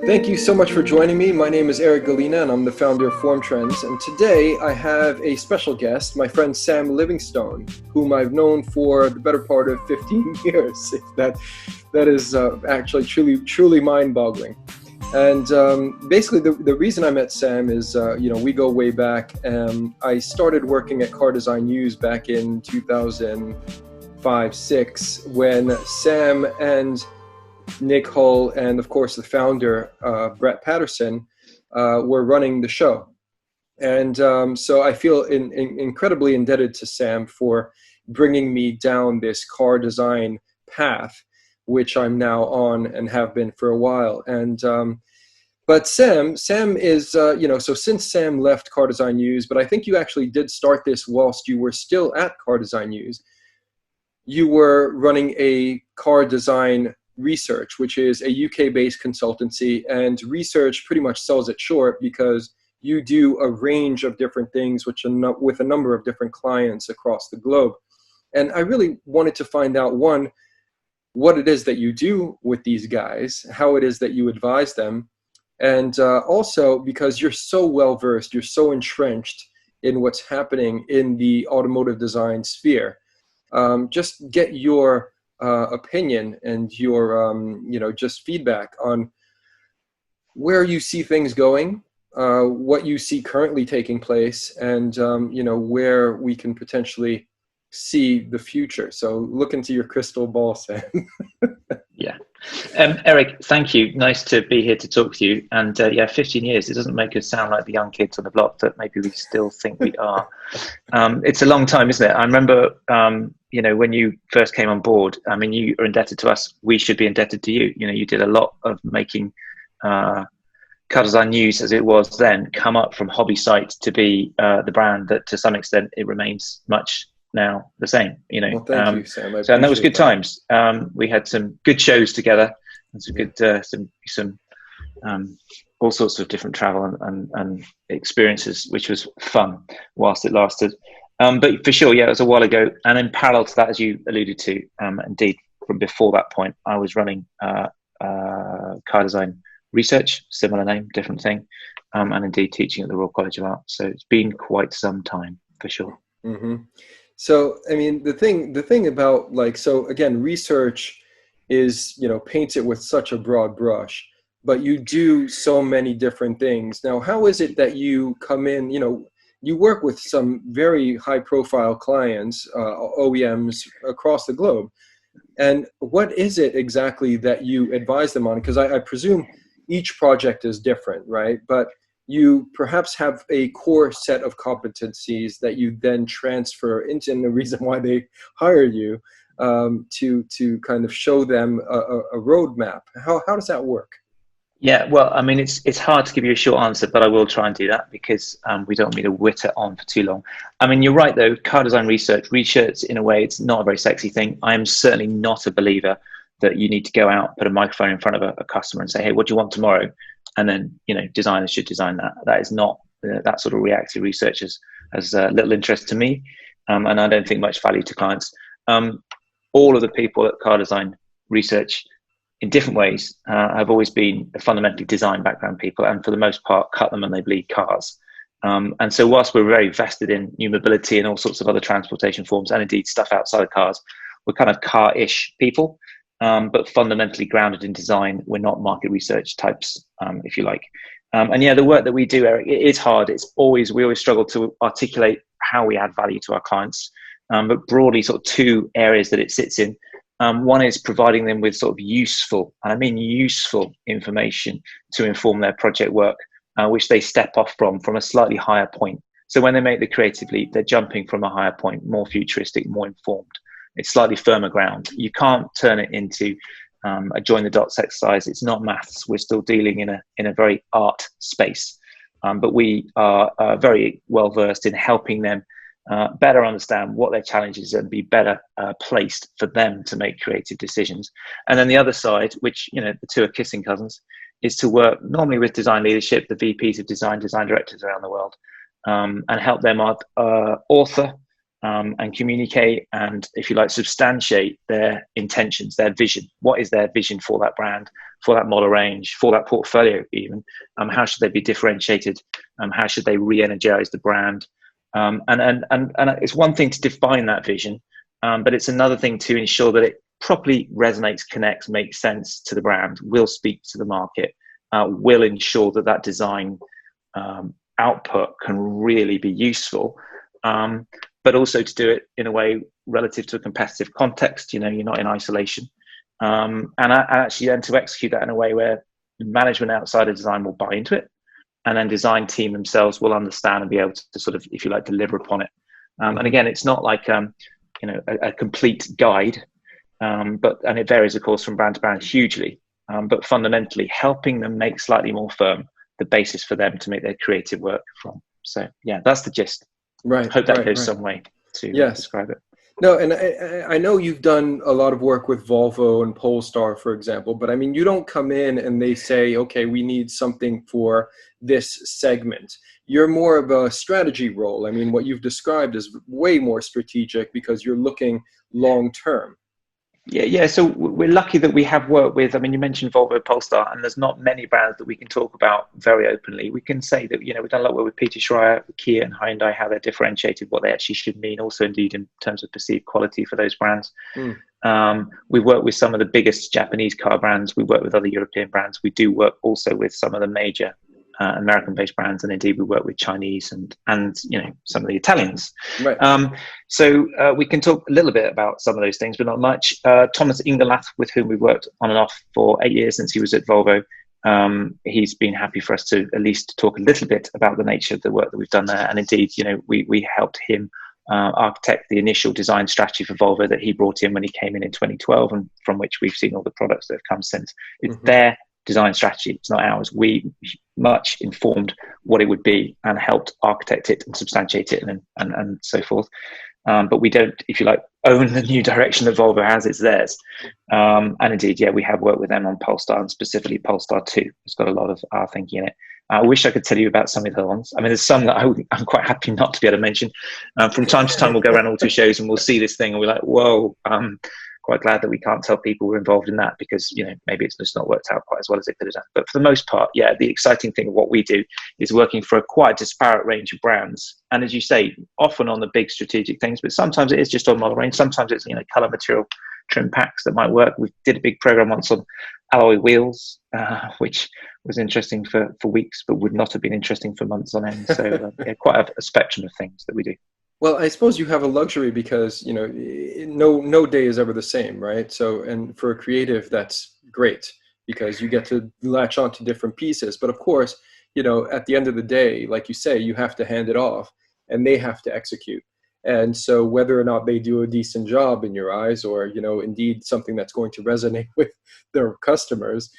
Thank you so much for joining me. My name is Eric Galina, and I'm the founder of FormTrends. And today I have a special guest, my friend Sam Livingstone, whom I've known for the better part of 15 years. That is actually truly mind-boggling. And basically, the reason I met Sam is, we go way back. I started working at Car Design News back in 2005-06 when Sam and Nick Hull and, of course, the founder, Brett Patterson, were running the show. And so I feel incredibly indebted to Sam for bringing me down this car design path, which I'm now on and have been for a while. And but Sam is, so since Sam left Car Design News, but I think you actually did start this whilst you were still at Car Design News, you were running a car design research, which is a UK-based consultancy, and research pretty much sells it short because you do a range of different things with a number of different clients across the globe. And I really wanted to find out, one, what it is that you do with these guys, how it is that you advise them, and also because you're so well-versed, you're so entrenched in what's happening in the automotive design sphere. Just get your opinion and your just feedback on where you see things going, what you see currently taking place, and where we can potentially see the future. So look into your crystal ball, Sam. Yeah. Eric, thank you. Nice to be here to talk to you. And 15 years, it doesn't make us sound like the young kids on the block that maybe we still think we are. It's a long time, isn't it? I remember, when you first came on board, I mean, you are indebted to us. We should be indebted to you. You did a lot of making Car Design News, as it was then, come up from hobby site to be the brand that to some extent it remains much now the same. Well, thank you, Sam. So and that was good times. We had some good shows together and some good some all sorts of different travel and experiences, which was fun whilst it lasted. But for sure, it was a while ago. And in parallel to that, as you alluded to, indeed, from before that point, I was running car design research, similar name, different thing, and indeed teaching at the Royal College of Art. So it's been quite some time, for sure. Mm-hmm. So, I mean, the thing about, so again, research is, paints it with such a broad brush, but you do so many different things. Now, how is it that you come in, you work with some very high profile clients, OEMs across the globe. And what is it exactly that you advise them on? Because I presume each project is different, right? But you perhaps have a core set of competencies that you then transfer into, and the reason why they hired you to kind of show them a roadmap. How does that work? Yeah, well, I mean, it's hard to give you a short answer, but I will try and do that because we don't want me to witter on for too long. I mean, you're right, though. Car design research, in a way, it's not a very sexy thing. I am certainly not a believer that you need to go out, put a microphone in front of a customer and say, hey, what do you want tomorrow? And then, designers should design that. That is not that sort of reactive research has little interest to me, and I don't think much value to clients. All of the people at Car Design Research, in different ways, have always been fundamentally design background people, and for the most part, cut them and they bleed cars. And so whilst we're very vested in new mobility and all sorts of other transportation forms, and indeed stuff outside of cars, we're kind of car-ish people. But fundamentally grounded in design. We're not market research types, if you like. The work that we do, Eric, it is hard. We always struggle to articulate how we add value to our clients. But broadly, sort of two areas that it sits in. One is providing them with sort of useful, and I mean useful information to inform their project work, which they step off from a slightly higher point. So when they make the creative leap, they're jumping from a higher point, more futuristic, more informed. It's slightly firmer ground. You can't turn it into a join the dots exercise. It's not maths. We're still dealing in a very art space, but we are very well versed in helping them better understand what their challenges and be better placed for them to make creative decisions. And then the other side, which the two are kissing cousins, is to work normally with design leadership, the VPs of design directors around the world, and help them author and communicate and, if you like, substantiate their intentions, their vision. What is their vision for that brand, for that model range, for that portfolio even? How should they be differentiated? How should they re-energize the brand? And it's one thing to define that vision, but it's another thing to ensure that it properly resonates, connects, makes sense to the brand, will speak to the market, will ensure that that design output can really be useful, but also to do it in a way relative to a competitive context. You're not in isolation, and actually then to execute that in a way where management outside of design will buy into it, and then design team themselves will understand and be able to sort of, if you like, deliver upon it. And again, it's not like a complete guide, but it varies, of course, from brand to brand hugely. But fundamentally, helping them make slightly more firm the basis for them to make their creative work from. So yeah, that's the gist. Right. Hope that goes some way to describe it. No, and I know you've done a lot of work with Volvo and Polestar, for example, but I mean, you don't come in and they say, okay, we need something for this segment. You're more of a strategy role. I mean, what you've described is way more strategic because you're looking long term. Yeah. So we're lucky that we have worked with, I mean, you mentioned Volvo, Polestar, and there's not many brands that we can talk about very openly. We can say that, we've done a lot of work with Peter Schreier, Kia and Hyundai, how they're differentiated, what they actually should mean, also indeed in terms of perceived quality for those brands. We work with some of the biggest Japanese car brands. We work with other European brands. We do work also with some of the major American-based brands, and indeed we work with Chinese and some of the Italians. Right. So we can talk a little bit about some of those things, but not much. Thomas Ingerlath, with whom we've worked on and off for 8 years since he was at Volvo, he's been happy for us to at least talk a little bit about the nature of the work that we've done there. And indeed, we helped him architect the initial design strategy for Volvo that he brought in when he came in 2012, and from which we've seen all the products that have come since. It's their design strategy, it's not ours. We much informed what it would be and helped architect it and substantiate it and so forth. But we don't, if you like, own the new direction that Volvo has. It's theirs. And indeed, we have worked with them on Polestar, and specifically Polestar 2. It's got a lot of our thinking in it. I wish I could tell you about some of the ones. I mean, there's some that I'm quite happy not to be able to mention. From time to time, we'll go around auto shows and we'll see this thing and we're like, whoa, quite glad that we can't tell people we're involved in that, because maybe it's just not worked out quite as well as it could have done. But for the most part, the exciting thing of what we do is working for a quite disparate range of brands, and as you say, often on the big strategic things, but sometimes it is just on model range. Sometimes it's color, material, trim packs that might work. We did a big program once on alloy wheels, which was interesting for weeks, but would not have been interesting for months on end. So quite a spectrum of things that we do. Well, I suppose you have a luxury because, no day is ever the same, right? So, and for a creative, that's great because you get to latch on to different pieces. But of course, at the end of the day, like you say, you have to hand it off and they have to execute. And so whether or not they do a decent job in your eyes or, indeed something that's going to resonate with their customers,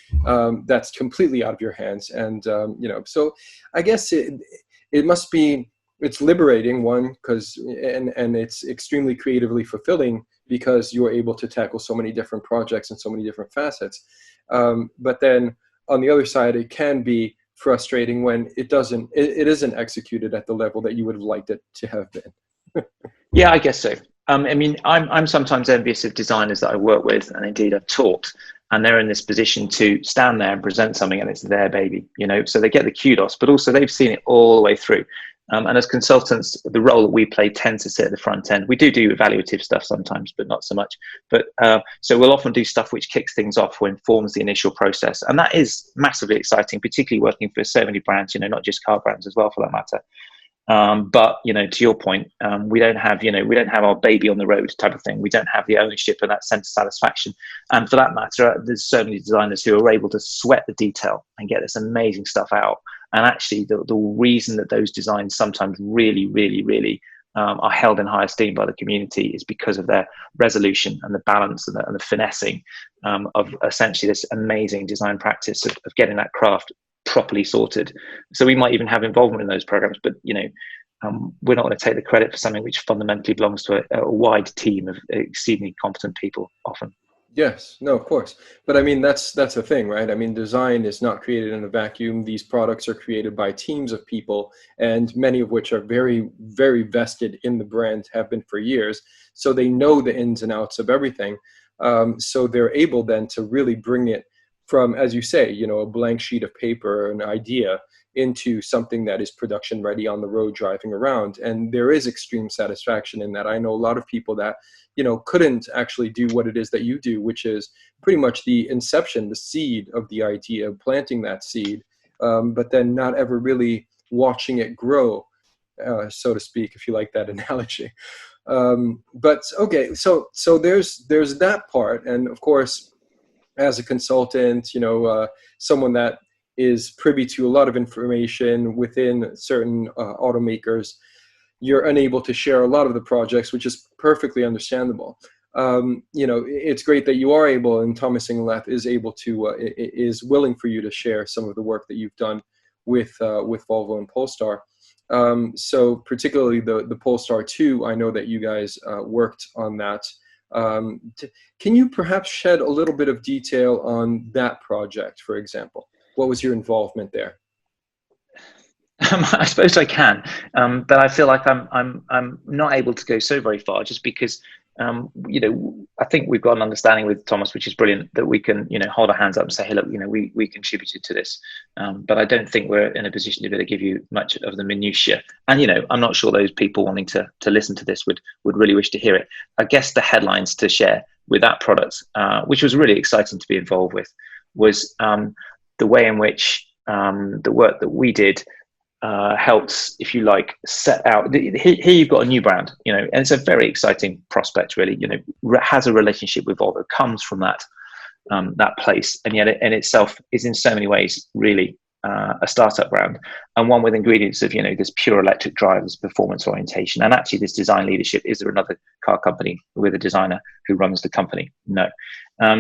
that's completely out of your hands. And, so I guess it must be, it's liberating, one, because and it's extremely creatively fulfilling because you're able to tackle so many different projects and so many different facets. But then on the other side, it can be frustrating when it isn't executed at the level that you would have liked it to have been. Yeah, I guess so. I mean, I'm sometimes envious of designers that I work with, and indeed I've taught, and they're in this position to stand there and present something, and it's their baby, so they get the kudos, but also they've seen it all the way through. And as consultants, the role that we play tends to sit at the front end. We do evaluative stuff sometimes, but not so much. But so we'll often do stuff which kicks things off or informs the initial process. And that is massively exciting, particularly working for so many brands, not just car brands as well, for that matter. But to your point, we don't have our baby on the road type of thing. We don't have the ownership and that sense of satisfaction. And for that matter, there's so many designers who are able to sweat the detail and get this amazing stuff out. And actually, the reason that those designs sometimes really, really, really are held in high esteem by the community is because of their resolution and the balance and the finessing of essentially this amazing design practice of getting that craft properly sorted. So we might even have involvement in those programs, but we're not going to take the credit for something which fundamentally belongs to a wide team of exceedingly competent people often. Yes, no, of course. But I mean, that's a thing, right? I mean, design is not created in a vacuum. These products are created by teams of people, and many of which are very, very vested in the brand, have been for years. So they know the ins and outs of everything. So they're able then to really bring it from, as you say, you know, a blank sheet of paper, an idea, into something that is production ready on the road driving around. And there is extreme satisfaction in that. I know a lot of people that, you know, couldn't actually do what it is that you do, which is pretty much the inception, the seed of the idea, planting that seed, but then not ever really watching it grow, so to speak, if you like that analogy. But okay, so there's that part, and of course, as a consultant, you know, someone that is privy to a lot of information within certain automakers, you're unable to share a lot of the projects, which is perfectly understandable. You know, it's great that you are able, and Thomas Ingleth is able to, is willing for you to share some of the work that you've done with Volvo and Polestar. So particularly the Polestar 2, I know that you guys worked on that. Can you perhaps shed a little bit of detail on that project, for example? What was your involvement there? I suppose I can, but I feel like I'm not able to go so very far, just because you know, I think we've got an understanding with Thomas, which is brilliant, that we can, you know, hold our hands up and say, hey, look, you know, we contributed to this, but I don't think we're in a position to be able to give you much of the minutiae. And you know, I'm not sure those people wanting to listen to this would really wish to hear it. I guess the headlines to share with that product, which was really exciting to be involved with, was the way in which the work that we did helps, if you like, set out. Here you've got a new brand, you know, and it's a very exciting prospect, really. You know, has a relationship with Volvo, comes from that place, and yet it in itself is in so many ways really a startup brand, and one with ingredients of, you know, this pure electric drive, this performance orientation, and actually this design leadership. Is there another car company with a designer who runs the company? No.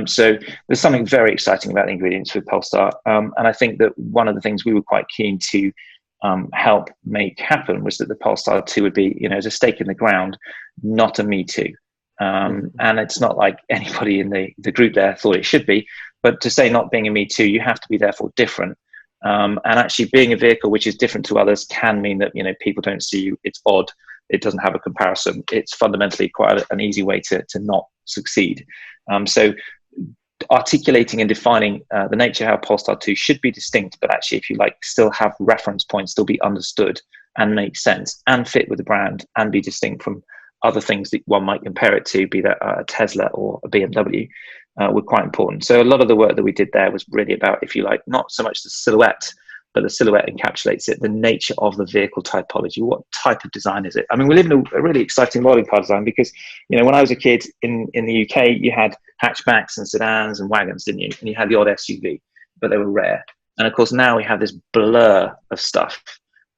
So there's something very exciting about the ingredients with Polestar, and I think that one of the things we were quite keen to help make happen was that the Polestar 2 would be, you know, as a stake in the ground, not a me too. And it's not like anybody in the group there thought it should be, but to say not being a me too, you have to be therefore different. And actually being a vehicle which is different to others can mean that, you know, people don't see you, it's odd, it doesn't have a comparison. It's fundamentally quite an easy way to not succeed. So articulating and defining the nature of how Polestar 2 should be distinct, but actually, if you like, still have reference points, still be understood and make sense and fit with the brand and be distinct from other things that one might compare it to, be that a Tesla or a BMW, were quite important. So a lot of the work that we did there was really about, if you like, not so much the silhouette, but the silhouette encapsulates it, the nature of the vehicle typology. What type of design is it? I mean, we live in a really exciting world in car design, because, you know, when I was a kid in the UK, you had hatchbacks and sedans and wagons, didn't you? And you had the odd SUV, but they were rare. And of course, now we have this blur of stuff.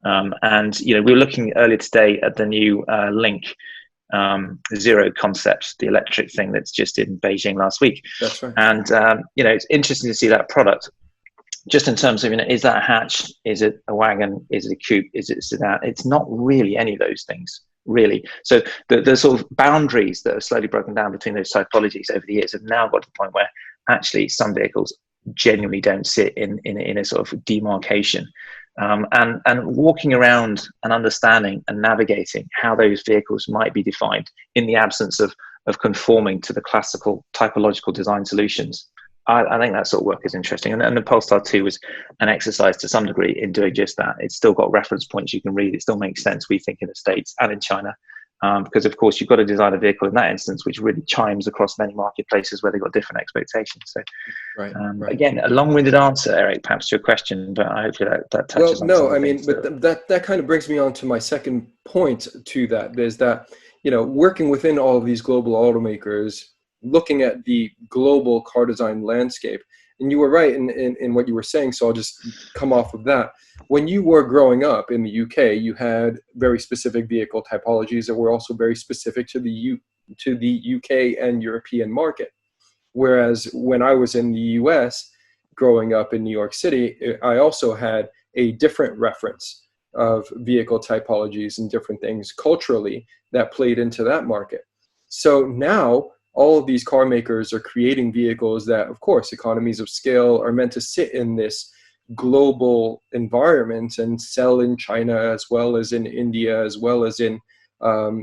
And, you know, we were looking earlier today at the new Link Zero concept, the electric thing that's just in Beijing last week. That's right. And, you know, it's interesting to see that product. Just in terms of, you know, is that a hatch? Is it a wagon? Is it a coupe? Is it a sedan? It's not really any of those things, really. So the sort of boundaries that are slowly broken down between those typologies over the years have now got to the point where actually some vehicles genuinely don't sit in a sort of demarcation. And walking around and understanding and navigating how those vehicles might be defined in the absence of conforming to the classical typological design solutions. I think that sort of work is interesting. And the Polestar 2 was an exercise to some degree in doing just that. It's still got reference points you can read. It still makes sense, we think, in the States and in China. Because, of course, you've got to design a vehicle in that instance which really chimes across many marketplaces where they've got different expectations. So, right. Again, a long-winded answer, Eric, perhaps to your question, but hopefully that touches on no, I mean, but that kind of brings me on to my second point to that. There's that, you know, working within all of these global automakers, looking at the global car design landscape. And you were right in what you were saying, so I'll just come off of that. When you were growing up in the UK, you had very specific vehicle typologies that were also very specific to the UK and European market. Whereas when I was in the US, growing up in New York City, I also had a different reference of vehicle typologies and different things culturally that played into that market. So now all of these car makers are creating vehicles that, of course, economies of scale are meant to sit in this global environment and sell in China as well as in India, as well as in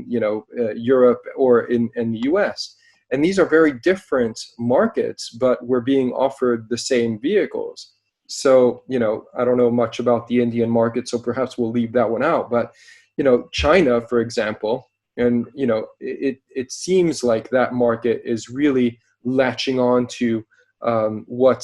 Europe or in the US. And these are very different markets, but we're being offered the same vehicles. So, I don't know much about the Indian market, so perhaps we'll leave that one out. But, China, for example, and, it seems like that market is really latching on to what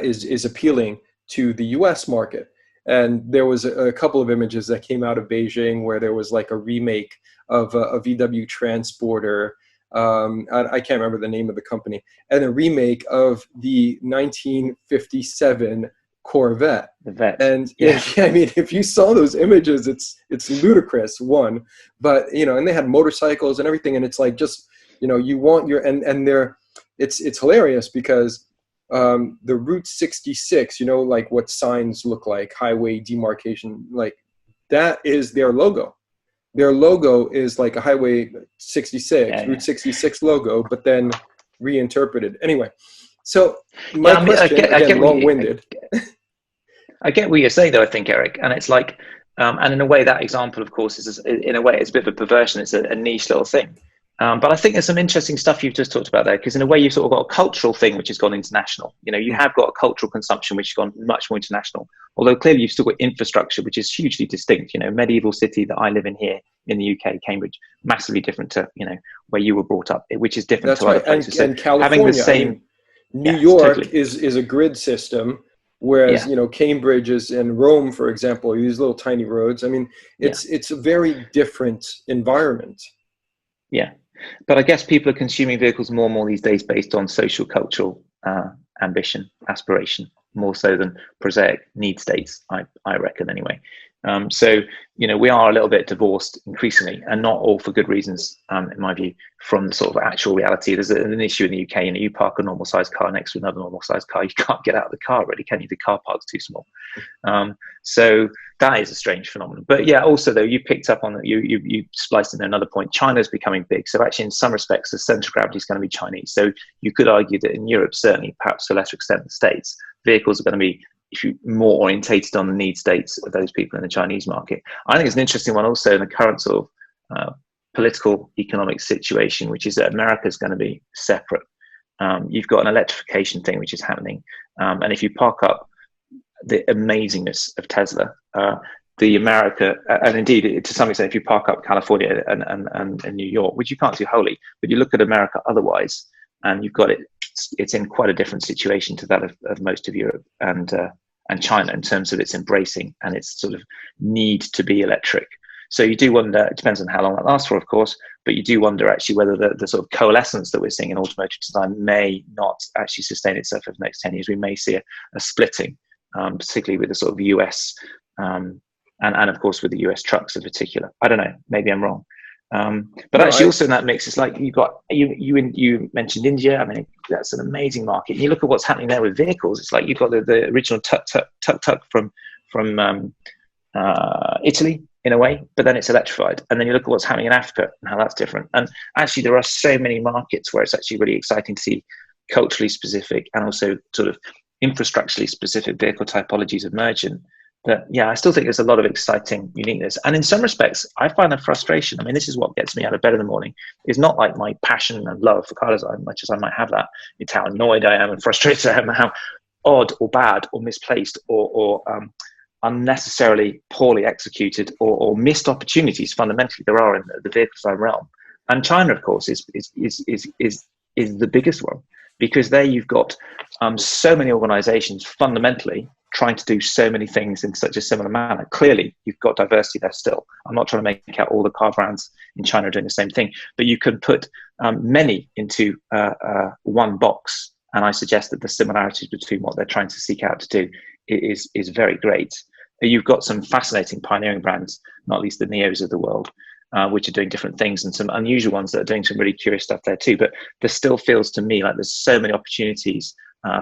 is appealing to the US market. And there was a couple of images that came out of Beijing where there was like a remake of a VW Transporter. I can't remember the name of the company, and a remake of the 1957 Corvette. The vet. And I mean, if you saw those images, it's ludicrous. One, but and they had motorcycles and everything, and it's like just you want your and they're it's hilarious because the Route 66, like what signs look like, highway demarcation, like that is their logo. Their logo is like a Highway 66, Route 66 logo, but then reinterpreted. Anyway, so my question, again, long-winded. I get what you're saying, though, I think, Eric. And it's like, and in a way, that example, of course, is in a way, it's a bit of a perversion. It's a niche little thing. But I think there's some interesting stuff you've just talked about there, because in a way, you've sort of got a cultural thing which has gone international. You have got a cultural consumption which has gone much more international. Although clearly you've still got infrastructure which is hugely distinct. Medieval city that I live in here in the UK, Cambridge, massively different to where you were brought up, which is different to other places. And California, having the same, New York is a grid system. Whereas, Cambridge is, and Rome, for example, these little tiny roads. I mean, it's a very different environment. Yeah. But I guess people are consuming vehicles more and more these days based on social, cultural ambition, aspiration, more so than prosaic need states, I reckon anyway. So, we are a little bit divorced increasingly, and not all for good reasons, in my view, from the sort of actual reality. There's an issue in the UK, you park a normal sized car next to another normal sized car, you can't get out of the car really, can you? The car park's too small. So that is a strange phenomenon. But yeah, also though, you picked up on that, you spliced in another point. China's becoming big. So actually in some respects, the center of gravity is going to be Chinese. So you could argue that in Europe, certainly, perhaps to a lesser extent the States, vehicles are going to be more orientated on the need states of those people in the Chinese market. I think it's an interesting one also in the current sort of political economic situation, which is that America is going to be separate. You've got an electrification thing which is happening, and if you park up the amazingness of Tesla, the America, and indeed to some extent, if you park up California and New York, which you can't do wholly, but you look at America otherwise, and you've got it's in quite a different situation to that of most of Europe and China in terms of its embracing and its sort of need to be electric. So you do wonder, it depends on how long that lasts for, of course, but you do wonder actually whether the sort of coalescence that we're seeing in automotive design may not actually sustain itself over the next 10 years. We may see a splitting, particularly with the sort of US, and of course with the US trucks in particular. I don't know, maybe I'm wrong. But actually also in that mix, it's like you mentioned India. I mean, that's an amazing market. And you look at what's happening there with vehicles. It's like you've got the original tuk-tuk from Italy in a way, but then it's electrified. And then you look at what's happening in Africa and how that's different. And actually there are so many markets where it's actually really exciting to see culturally specific and also sort of infrastructurally specific vehicle typologies emerging. But yeah, I still think there's a lot of exciting uniqueness. And in some respects, I find the frustration. I mean, this is what gets me out of bed in the morning. It's not like my passion and love for car design, much as I might have that. It's how annoyed I am and frustrated I am, and how odd or bad or misplaced or unnecessarily poorly executed or missed opportunities fundamentally there are in the vehicle design realm. And China, of course, is the biggest one, because there you've got so many organizations fundamentally trying to do so many things in such a similar manner. Clearly, you've got diversity there still. I'm not trying to make out all the car brands in China are doing the same thing, but you can put many into one box. And I suggest that the similarities between what they're trying to seek out to do is very great. You've got some fascinating pioneering brands, not least the Neos of the world, which are doing different things, and some unusual ones that are doing some really curious stuff there too. But there still feels to me like there's so many opportunities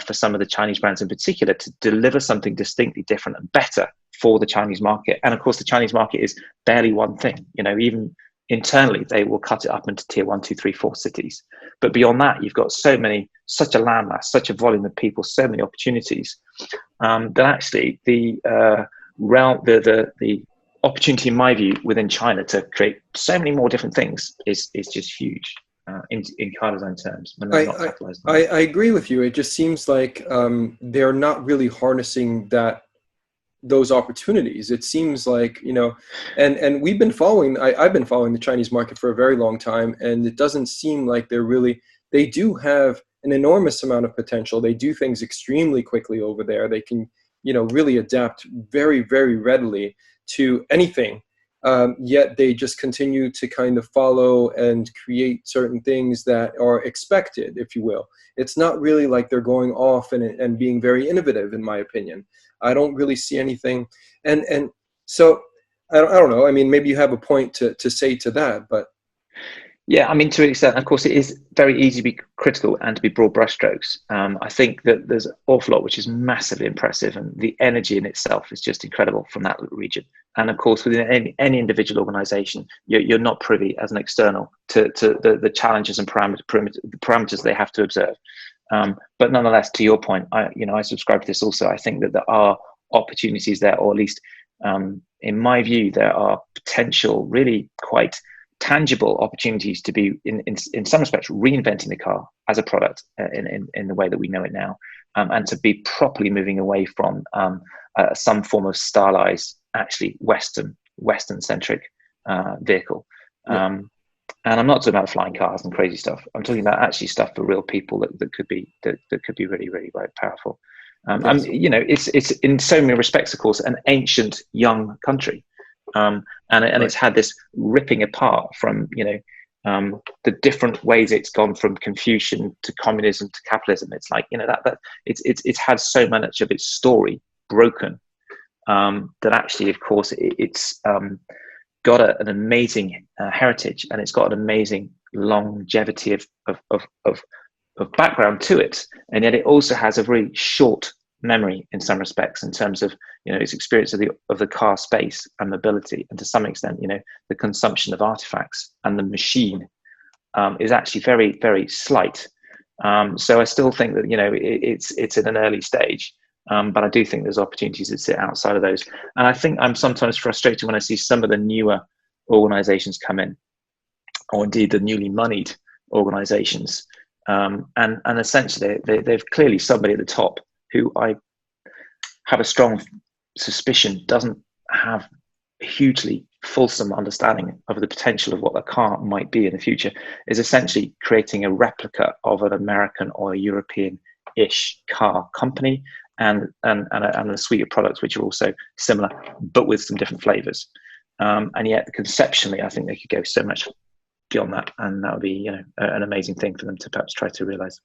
for some of the Chinese brands in particular to deliver something distinctly different and better for the Chinese market. And of course, the Chinese market is barely one thing. You know, even internally they will cut it up into tier 1, 2, 3, 4 cities. But beyond that, you've got such a landmass, such a volume of people, so many opportunities, that actually the opportunity, in my view, within China to create so many more different things is just huge in car design terms. When they're not capitalized on. I agree with you. It just seems like they're not really harnessing those opportunities. It seems like, and I've been following the Chinese market for a very long time, and it doesn't seem like they do have an enormous amount of potential. They do things extremely quickly over there. They can, really adapt very, very readily to anything. Yet they just continue to kind of follow and create certain things that are expected, if you will. It's not really like they're going off and being very innovative, in my opinion. I don't really see anything. And so I don't know. I mean, maybe you have a point to say to that, but. Yeah, I mean, to an extent, of course, it is very easy to be critical and to be broad brushstrokes. I think that there's an awful lot which is massively impressive, and the energy in itself is just incredible from that region. And of course, within any individual organization, you're not privy as an external to the challenges and parameters they have to observe. But nonetheless, to your point, I subscribe to this also. I think that there are opportunities there, or at least in my view, there are potential, really quite tangible opportunities to be in some respects reinventing the car as a product in the way that we know it now, and to be properly moving away from some form of stylized, actually western-centric vehicle. Yeah. And I'm not talking about flying cars and crazy stuff. I'm talking about actually stuff for real people that could be really, really, very powerful. Yes. And it's in so many respects, of course, an ancient young country. And it's had this ripping apart from the different ways it's gone from Confucian to communism to capitalism. It's like that it's had so much of its story broken that actually, of course, it's got an amazing heritage, and it's got an amazing longevity of background to it, and yet it also has a very short memory in some respects in terms of its experience of the car space and mobility, and to some extent the consumption of artifacts and the machine is actually very, very slight. So I still think that it's at an early stage, but I do think there's opportunities that sit outside of those. And I think I'm sometimes frustrated when I see some of the newer organizations come in, or indeed the newly moneyed organizations, and essentially they've clearly somebody at the top who I have a strong suspicion doesn't have a hugely fulsome understanding of the potential of what a car might be in the future, is essentially creating a replica of an American or a European-ish car company and a suite of products which are also similar, but with some different flavors. And yet, conceptually, I think they could go so much beyond that, and that would be an amazing thing for them to perhaps try to realize.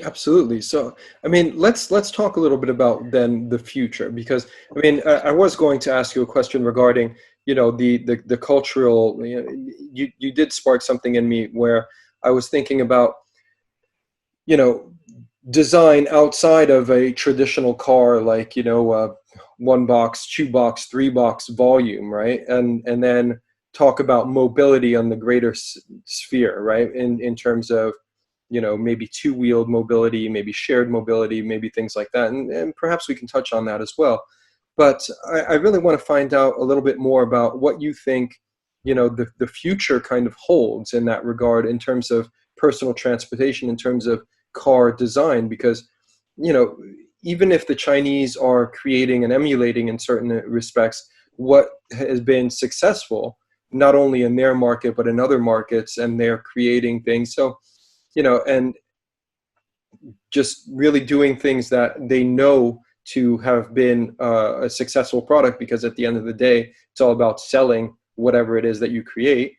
Absolutely. So, I mean, let's talk a little bit about then the future, because I mean, I was going to ask you a question regarding, the cultural. You did spark something in me where I was thinking about, design outside of a traditional car, like one box, two box, three box volume, right? And then talk about mobility on the greater sphere, right? In terms of maybe two-wheeled mobility, maybe shared mobility, maybe things like that. And perhaps we can touch on that as well. But I really want to find out a little bit more about what you think, the future kind of holds in that regard, in terms of personal transportation, in terms of car design, because, even if the Chinese are creating and emulating in certain respects what has been successful, not only in their market, but in other markets, and they're creating things. So, and just really doing things that they know to have been a successful product, because at the end of the day, it's all about selling whatever it is that you create.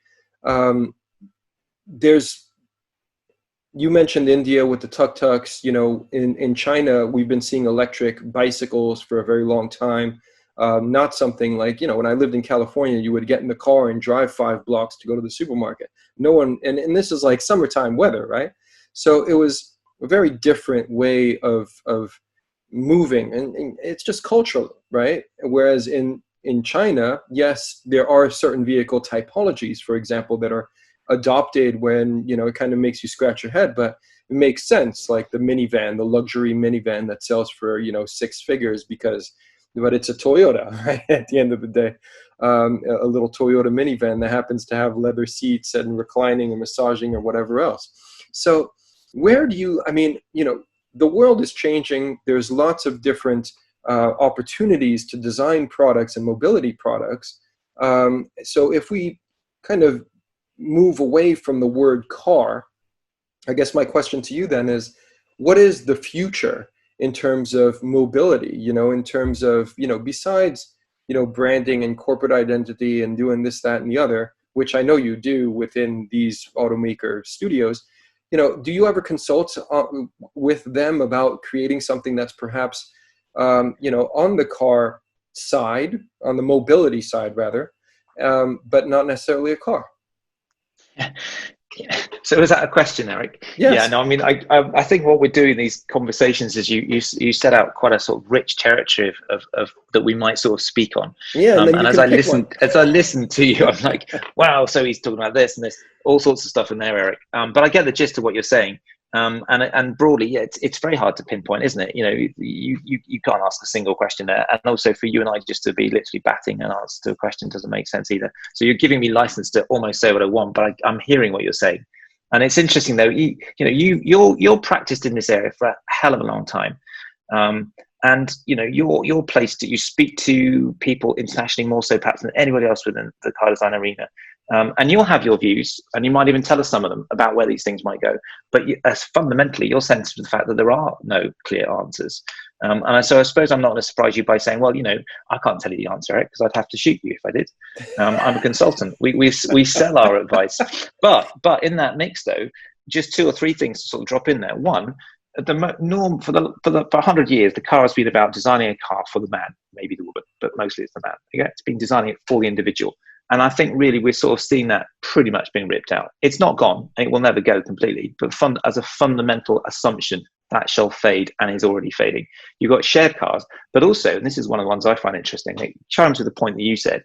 You mentioned India with the tuk-tuks. In China, we've been seeing electric bicycles for a very long time. Not something like, when I lived in California, you would get in the car and drive 5 blocks to go to the supermarket. No one, and this is like summertime weather, right? So it was a very different way of moving, and it's just cultural, right? Whereas in in China, yes, there are certain vehicle typologies, for example, that are adopted when, it kind of makes you scratch your head, but it makes sense, like the minivan, the luxury minivan that sells for, 6 figures but it's a Toyota, right? At the end of the day, a little Toyota minivan that happens to have leather seats and reclining and massaging or whatever else. So where do you, the world is changing. There's lots of different opportunities to design products and mobility products. So if we kind of move away from the word car, I guess my question to you then is, what is the future in terms of mobility, in terms of, besides, branding and corporate identity and doing this, that, and the other, which I know you do within these automaker studios, do you ever consult with them about creating something that's perhaps, on the car side, on the mobility side rather, but not necessarily a car? Yeah. So is that a question, Eric? Yes. Yeah, no, I think what we're doing in these conversations is you set out quite a sort of rich territory of that we might sort of speak on. Yeah, and as I listened to you, I'm like, wow, so he's talking about this and this, all sorts of stuff in there, Eric. But I get the gist of what you're saying. And broadly, yeah, it's very hard to pinpoint, isn't it? You can't ask a single question there, and also for you and I just to be literally batting an answer to a question doesn't make sense either. So you're giving me license to almost say what I want, but I'm hearing what you're saying, and it's interesting though. You're practiced in this area for a hell of a long time, and you're placed to, you speak to people internationally more so perhaps than anybody else within the car design arena. And you'll have your views, and you might even tell us some of them about where these things might go. But fundamentally, you're sensitive to the fact that there are no clear answers. And so I suppose I'm not going to surprise you by saying, well, I can't tell you the answer, Eric, because I'd have to shoot you if I did. I'm a consultant. We sell our advice. But in that mix, though, just 2 or 3 things to sort of drop in there. One, the norm for 100 years, the car has been about designing a car for the man, maybe the woman, but mostly it's the man. It's been designing it for the individual. And I think really we're sort of seeing that pretty much being ripped out. It's not gone, and it will never go completely, but as a fundamental assumption, that shall fade and is already fading. You've got shared cars, but also, and this is one of the ones I find interesting, it chimes with the point that you said,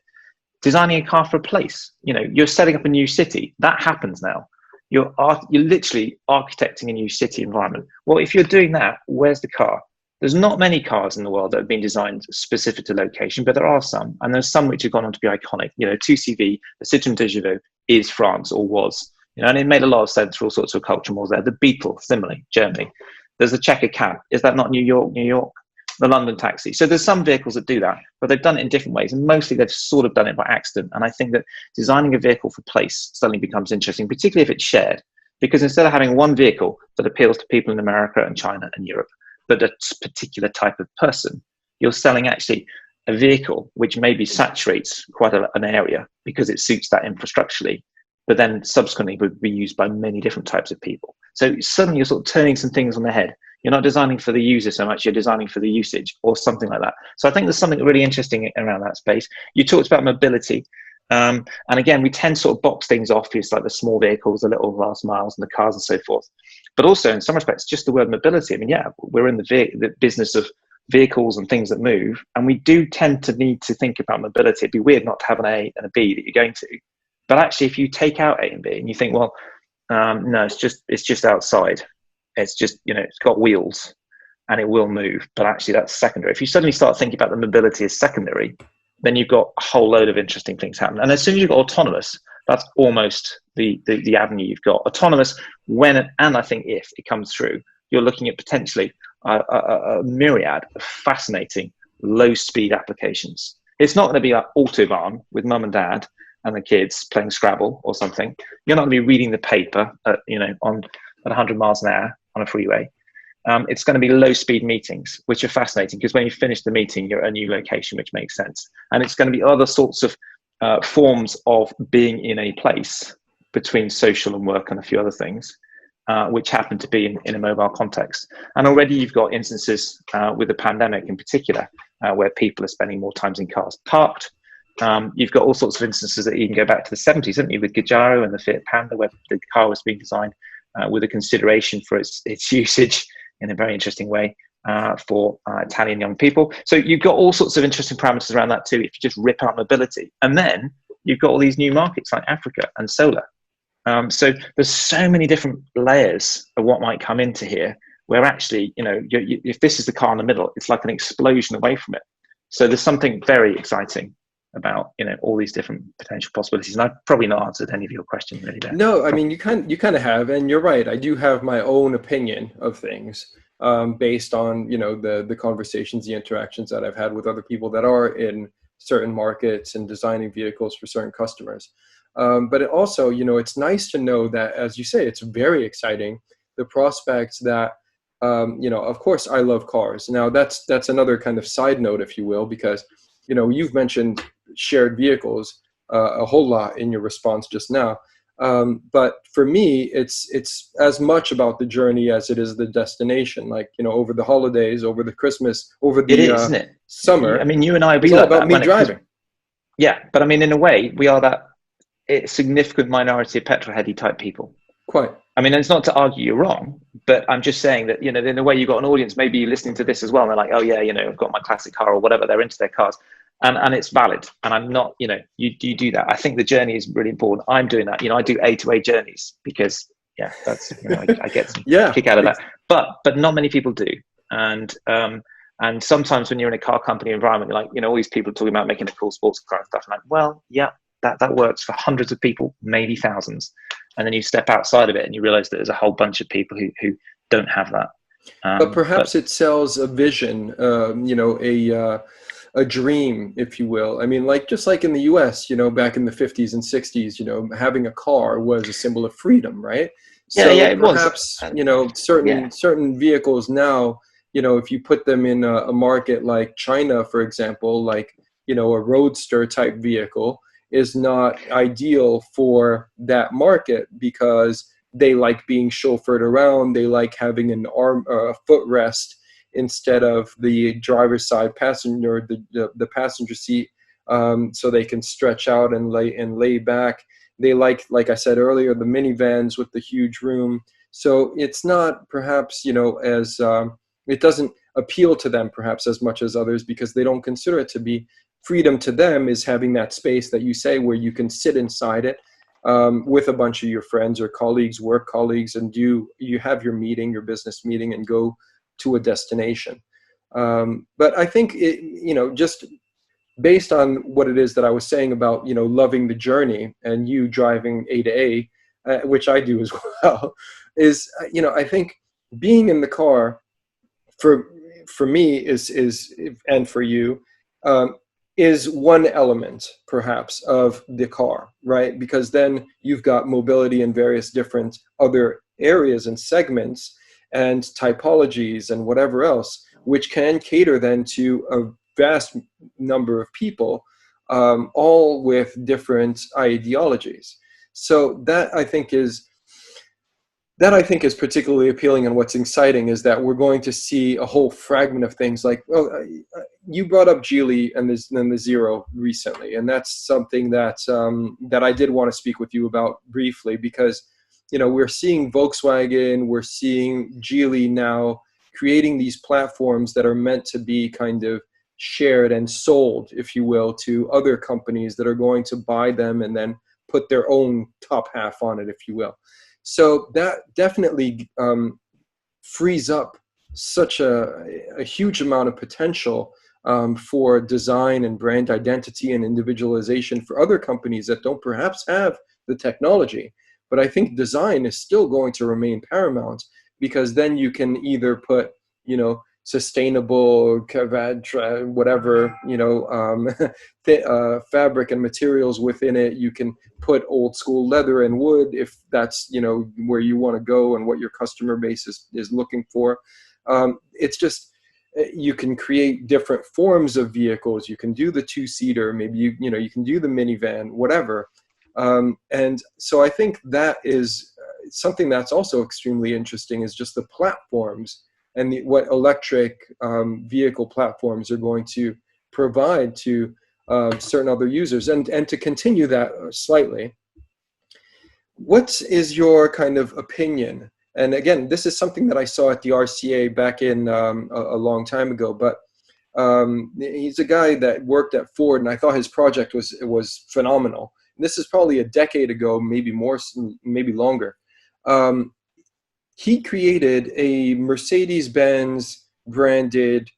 designing a car for a place. You're setting up a new city. That happens now. You're literally architecting a new city environment. Well, if you're doing that, where's the car? There's not many cars in the world that have been designed specific to location, but there are some. And there's some which have gone on to be iconic. 2CV, the Citroën de Givaux, is France, or was. And it made a lot of sense for all sorts of culture wars there. The Beetle, similarly, Germany. There's the Checker Cab. Is that not New York? New York. The London Taxi. So there's some vehicles that do that, but they've done it in different ways. And mostly they've sort of done it by accident. And I think that designing a vehicle for place suddenly becomes interesting, particularly if it's shared. Because instead of having one vehicle that appeals to people in America and China and Europe, but a particular type of person, you're selling actually a vehicle which maybe saturates quite an area because it suits that infrastructurally, but then subsequently would be used by many different types of people. So suddenly you're sort of turning some things on their head. You're not designing for the user so much, you're designing for the usage or something like that. So I think there's something really interesting around that space. You talked about mobility. And again, we tend to sort of box things off. It's like the small vehicles, the little last miles and the cars and so forth. But also in some respects, just the word mobility. We're in the business of vehicles and things that move. And we do tend to need to think about mobility. It'd be weird not to have an A and a B that you're going to. But actually, if you take out A and B and you think, well, no, it's just outside. It's just, it's got wheels and it will move. But actually, that's secondary. If you suddenly start thinking about the mobility as secondary, then you've got a whole load of interesting things happening. And as soon as you've got autonomous, that's almost the avenue you've got. Autonomous, when and I think if it comes through, you're looking at potentially a myriad of fascinating low-speed applications. It's not going to be like Autobahn with mum and dad and the kids playing Scrabble or something. You're not going to be reading the paper at 100 miles an hour on a freeway. It's going to be low-speed meetings, which are fascinating because when you finish the meeting, you're at a new location, which makes sense. And it's going to be other sorts of forms of being in a place between social and work and a few other things, which happen to be in a mobile context. And already you've got instances with the pandemic in particular, where people are spending more time in cars parked. You've got all sorts of instances that even go back to the 70s, haven't you, with Giugiaro and the Fiat Panda, where the car was being designed with a consideration for its usage in a very interesting way. for Italian young people. So you've got all sorts of interesting parameters around that too, if you just rip out mobility. And then you've got all these new markets like Africa and solar. So there's so many different layers of what might come into here, where actually, if this is the car in the middle, it's like an explosion away from it. So there's something very exciting about all these different potential possibilities. And I've probably not answered any of your question really there. No, I mean, you kind of have, and you're right. I do have my own opinion of things based on the conversations, the interactions that I've had with other people that are in certain markets and designing vehicles for certain customers. But it also, it's nice to know that, as you say, it's very exciting, the prospects that, of course, I love cars. Now, that's another kind of side note, if you will, because, you've mentioned shared vehicles a whole lot in your response just now. But for me, it's as much about the journey as it is the destination. Like, over the holidays, over the Christmas, over the isn't it? summer. I mean, you and I, we it's all like about that me driving. Yeah, but I mean, in a way, we are that significant minority of petrol-heady type people. Quite. I mean, it's not to argue you're wrong, but I'm just saying that, in a way, you've got an audience, maybe you're listening to this as well, and they're like, oh yeah, I've got my classic car or whatever, they're into their cars. And it's valid. And I'm not, you do that. I think the journey is really important. I'm doing that. I do A to A journeys because, that's, I get some kick out of that. But not many people do. And sometimes when you're in a car company environment, you're like, all these people talking about making a cool sports car and stuff. I'm like, well, yeah, that works for hundreds of people, maybe thousands. And then you step outside of it and you realize that there's a whole bunch of people who don't have that. But perhaps it sells a vision, a dream, if you will. I mean, just like in the US, back in the 50s and 60s, having a car was a symbol of freedom, right? So perhaps, certain vehicles now, if you put them in a market like China, for example, like, a roadster type vehicle is not ideal for that market because they like being chauffeured around. They like having an footrest instead of the driver's side passenger, the passenger seat, so they can stretch out and lay back. They like I said earlier, the minivans with the huge room. So it's not perhaps, as it doesn't appeal to them perhaps as much as others because they don't consider it to be freedom. To them is having that space that you say where you can sit inside it with a bunch of your friends or colleagues, work colleagues, and you have your meeting, your business meeting, and go to a destination. But I think just based on what it is that I was saying about loving the journey and you driving A to A, which I do as well, is I think being in the car for me is and for you is one element perhaps of the car, right? Because then you've got mobility in various different other areas and segments and typologies and whatever else, which can cater then to a vast number of people, all with different ideologies. So that I think is particularly appealing, and what's exciting is that we're going to see a whole fragment of things like, you brought up Geely and the Zero recently, and that's something that I did want to speak with you about briefly because we're seeing Volkswagen, we're seeing Geely now creating these platforms that are meant to be kind of shared and sold, if you will, to other companies that are going to buy them and then put their own top half on it, if you will. So that definitely frees up such a huge amount of potential for design and brand identity and individualization for other companies that don't perhaps have the technology. But I think design is still going to remain paramount because then you can either put, sustainable, whatever, fabric and materials within it. You can put old school leather and wood if that's, where you want to go and what your customer base is looking for. It's just, you can create different forms of vehicles. You can do the two-seater, maybe you can do the minivan, whatever. And so I think that is something that's also extremely interesting, is just the platforms and what electric vehicle platforms are going to provide to certain other users. And to continue that slightly, what is your kind of opinion And again, this is something that I saw at the RCA back in a long time ago. But he's a guy that worked at Ford, and I thought his project was phenomenal. And this is probably a decade ago, maybe more, maybe longer. He created a Mercedes-Benz branded.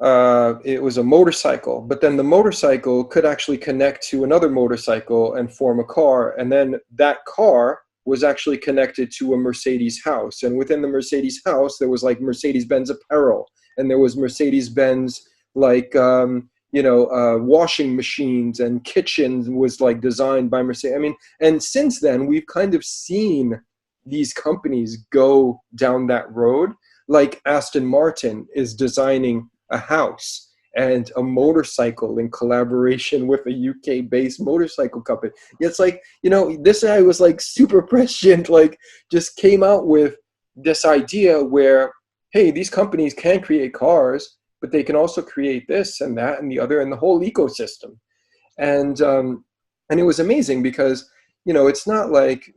It was a motorcycle, but then the motorcycle could actually connect to another motorcycle and form a car, and then that car was actually connected to a Mercedes house, and within the Mercedes house there was like Mercedes-Benz apparel, and there was Mercedes-Benz like washing machines, and kitchens was like designed by Mercedes. I mean, and since then we've kind of seen these companies go down that road. Like Aston Martin is designing a house and a motorcycle in collaboration with a UK-based motorcycle company. It's like, this guy was like super prescient, like just came out with this idea where, hey, these companies can create cars, but they can also create this and that and the other and the whole ecosystem. And it was amazing because, it's not like,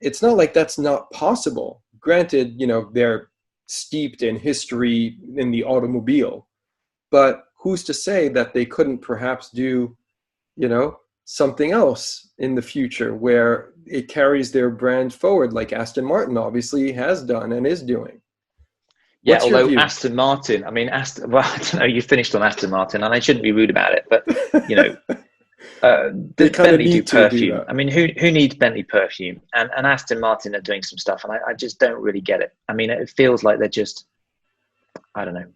it's not like that's not possible. Granted, they're steeped in history in the automobile, but who's to say that they couldn't perhaps do, something else in the future where it carries their brand forward, like Aston Martin obviously has done and is doing. Yeah, although Aston Martin, I mean, well, I don't know, you finished on Aston Martin, and I shouldn't be rude about it, but, does Bentley do perfume? I mean, who needs Bentley perfume? And Aston Martin are doing some stuff, and I just don't really get it. I mean, it feels like they're just, I don't know.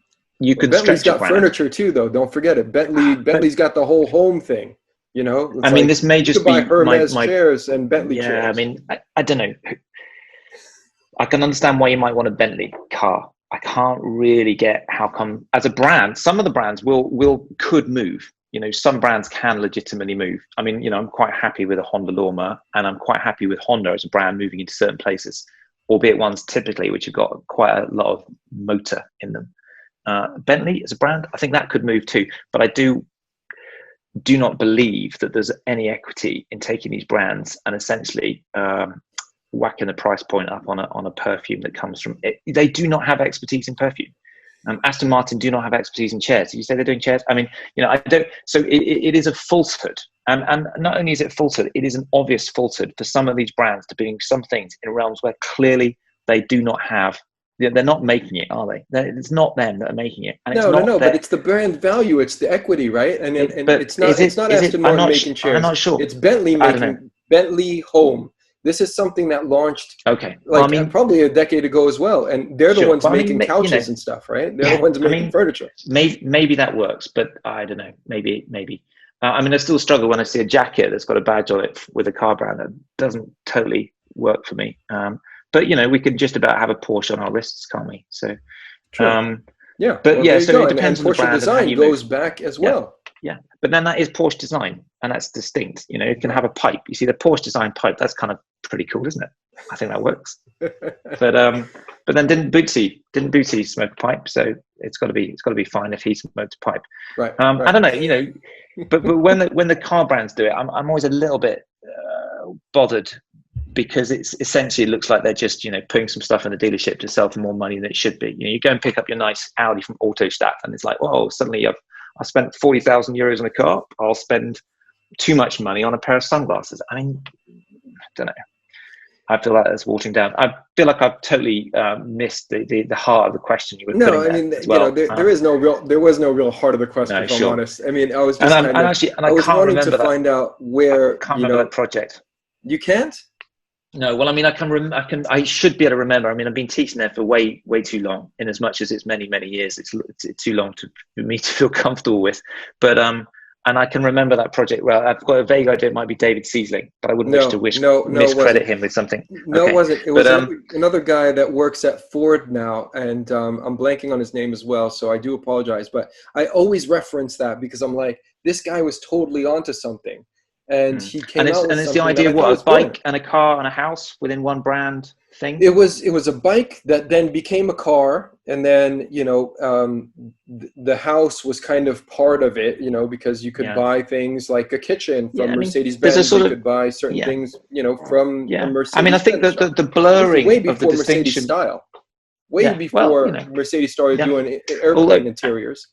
Bentley's got furniture too, though. Don't forget it. Bentley's got the whole home thing. I mean, this may just be Hermes chairs and Bentley chairs. I mean, I don't know. I can understand why you might want a Bentley car. I can't really get how come as a brand, some of the brands could move. Some brands can legitimately move. I mean, I'm quite happy with a Honda lawnmower, and I'm quite happy with Honda as a brand moving into certain places, albeit ones typically which have got quite a lot of motor in them. Bentley as a brand, I think that could move too, but I do not believe that there's any equity in taking these brands and essentially whacking the price point up on a perfume that comes from it. They do not have expertise in perfume. Aston Martin do not have expertise in chairs. Did you say they're doing chairs? I mean, I don't. So it is a falsehood, and not only is it falsehood, it is an obvious falsehood for some of these brands to be doing some things in realms where clearly they do not have. They're not making it, are they? It's not them that are making it. And no, but it's the brand value, it's the equity, right? And it's not Aston Martin making chairs. I'm not sure. It's Bentley making Bentley Home. This is something that launched probably a decade ago as well. And they're the ones making couches and stuff, right? They're the ones making furniture. Maybe that works, but I don't know. Maybe. I mean, I still struggle when I see a jacket that's got a badge on it with a car brand. That doesn't totally work for me. But, we can just about have a Porsche on our wrists, can't we? So, yeah. But so it depends on the brand. Porsche design goes back as well. Yeah, but then that is Porsche design, and that's distinct. It can have a pipe. You see, the Porsche design pipe, that's kind of pretty cool, isn't it? I think that works. But then didn't Bootsy smoke a pipe? So it's got to be fine if he smoked a pipe. Right. I don't know, but when the car brands do it, I'm always a little bit bothered, because it's essentially, it looks like they're just putting some stuff in the dealership to sell for more money than it should be. You go and pick up your nice Audi from Autostat, and it's like, oh, suddenly I spent 40,000 euros on a car. I'll spend too much money on a pair of sunglasses. I mean, I don't know. I feel like that's watering down. I feel like I've totally missed the heart of the question you were putting there. No, I mean, there was no real heart of the question, if I'm honest. I mean, I was just I was wanting to find out where, I can't remember that project. You can't? No, well, I mean, I should be able to remember. I mean, I've been teaching there for way too long, in as much as it's many years. It's too long for me to feel comfortable with. But and I can remember that project well. I've got a vague idea it might be David Seasling, but I wouldn't wish to miscredit him with something. No, okay. It wasn't. It was another guy that works at Ford now, and I'm blanking on his name as well, so I do apologize. But I always reference that because I'm like, this guy was totally onto something. And he came out with it's the idea, what, a bike and a car and a house within one brand thing? It was a bike that then became a car, and then the house was kind of part of it, because you could buy things like a kitchen from Mercedes-Benz. You could buy certain things, from a Mercedes-Benz. I mean, I think that the blurring way before of the distinction, Mercedes style, way before Mercedes started doing airplane interiors.